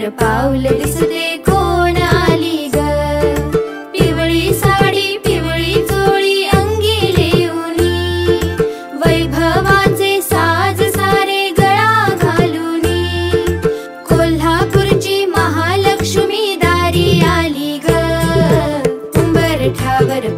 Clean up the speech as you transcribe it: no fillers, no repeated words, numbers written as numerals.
उंबरठ्यावर पाऊल दिसते कोण आली ग। पिवळी साडी पिवळी चोळी अंगी लेऊनी, वैभवाचे साज सारे गळा घालूनी, कोल्हापूरची महालक्ष्मी दारी आली ग। उंबरठ्यावर